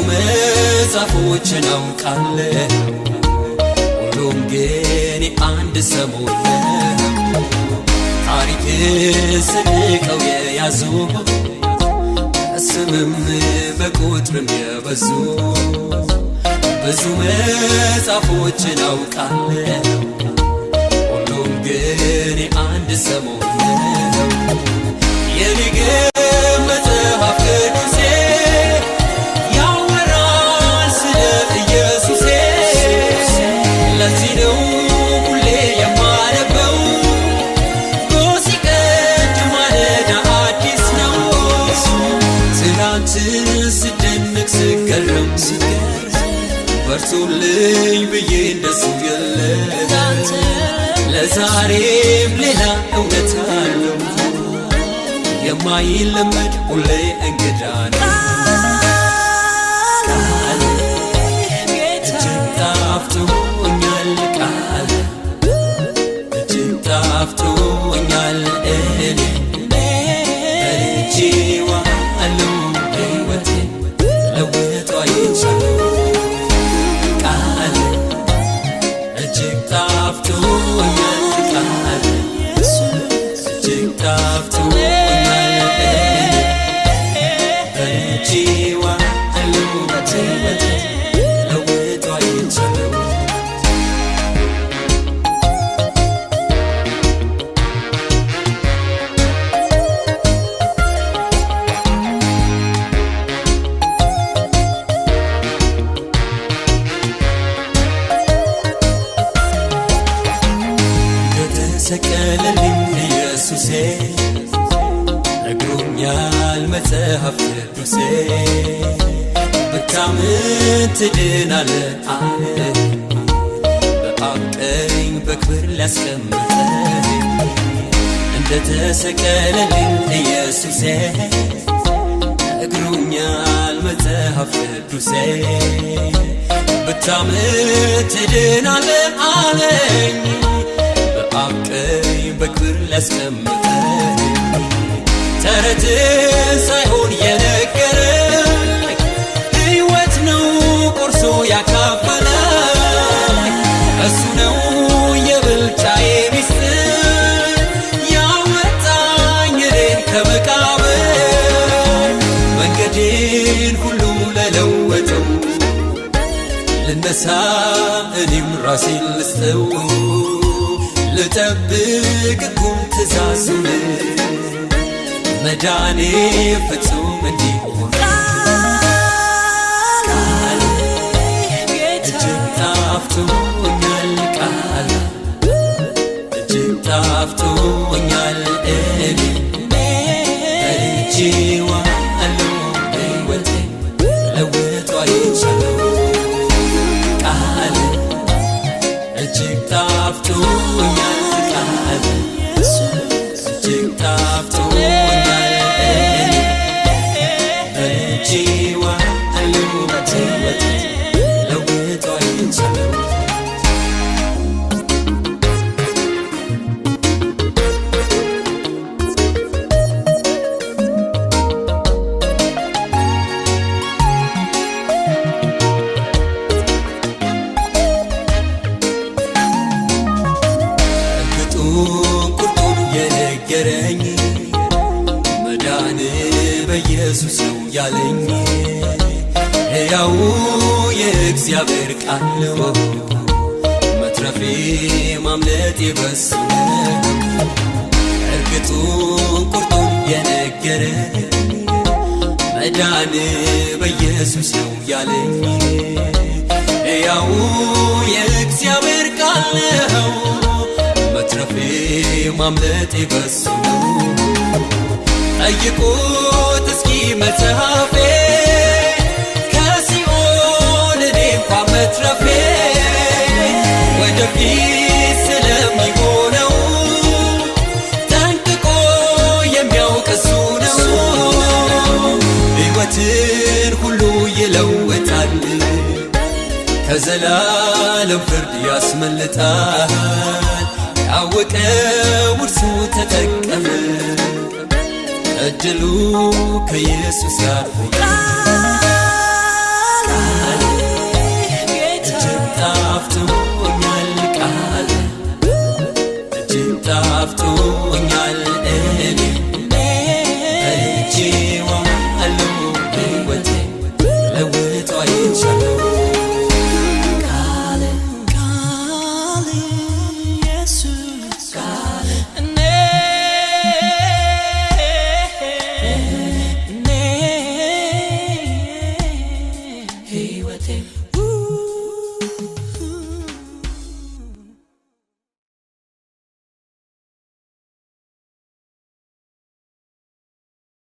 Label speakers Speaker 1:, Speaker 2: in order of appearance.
Speaker 1: መጽሐፎችን አውቃለሁ ሁሉም ግን አንድ ሰሞን ታሪክ ስንቀው የያዙ ስምም በቁጥርም የበዙ ብዙ መጽሐፎችን አውቃለሁ ሁሉም ግን አንድ ሰሞን የኔ መጽሐፍ ቅዱሴ ያወራል ስለ ኢየሱሴ ለዚህ ነው ሁሌ የማነበው ሲቀድ ማለዳ አዲስ ነው ትናንትን ስደንቅ ስገረም በርቶልኝ ብዬ እንደሱ የለ ለዛሬም ሌላ እውነት አለው የማይለመድ ሁሌ እንግዳ ነው ቃል እጅግ ጣፍቶኛል ቃል እጅግ ጣፍቶኛል እኔ በልቼዋለሁ ሕይወቴን ለውጦ አይቻለሁ ቃል እጅግ ጣፍቶኛል ቃል እጅግ ጣፍቶኛል ሰቀለልኝ ኢየሱሴ ነግሮኛል መጽሐፍ ቅዱሴ ብታምን ትድናለህ አለ በአብ ቀኝ በክብር ሊያስቀምጠኝ እንደተሰቀለልኝ ኢየሱሴ ነግሮኛል መጽሐፍ ቅዱሴ ብታምን ትድናለህ አለኝ በአብ ቀኝ በክብር ሊያስቀምጠኝ ተረት ሳይሆን የነገረኝ ሕይወት ነው ቆርሶ ያካፈለኝ እሱ ነው የብልጫዬ ሚስጥር ያወጣኝ እኔን ከመቃብር መንገዴን ሁሉ ለለወጠው ልነሳ እኔም ራሴን ልስጠው ልጠብቅ ሕጉን ትእዛዙን መዳኔ ፍጹም እንዲሆን ቃል እጅግ ጣፍቶኛል ቃል እጅግ ጣፍቶኛል እኔ በልቼዋለሁ ሕይወቴን ለውጦ አይቻለሁ ቃል እጅግ ጣፍቶኛል ቃል እጅግ ጣፍቶኛል በልቼዋለሁ ሕይወቴን ለውጦ አይቻለሁ ቁርጡን የነገረኝ መዳን በኢየሱስ ነው ያለኝ ሕያው የእግዚአብሔር ቃል ነው መትረፌ ማምለጤ በሱ ነው እርግጡን ቁርጡን የነገረኝ መዳን በኢየሱስ ነው ያለኝ ሕያው የእግዚአብሔር ቃል ነው መትረፌ ማምለጤ በሱ ነው ጠይቁት እስኪ መጽሐፌ ከሲኦል እኔ እንኳን መትረፌ ወደፊት ስለሚሆነው ጠንቅቆ የሚያውቅ እሱ ነው ሕይወትን ሁሉ ይለውጣል ከዘላለም ፍርድ ያስመልጣል ያወቀው እርሱ ተጠቀመ እድሉ ከኢየሱስ ጋር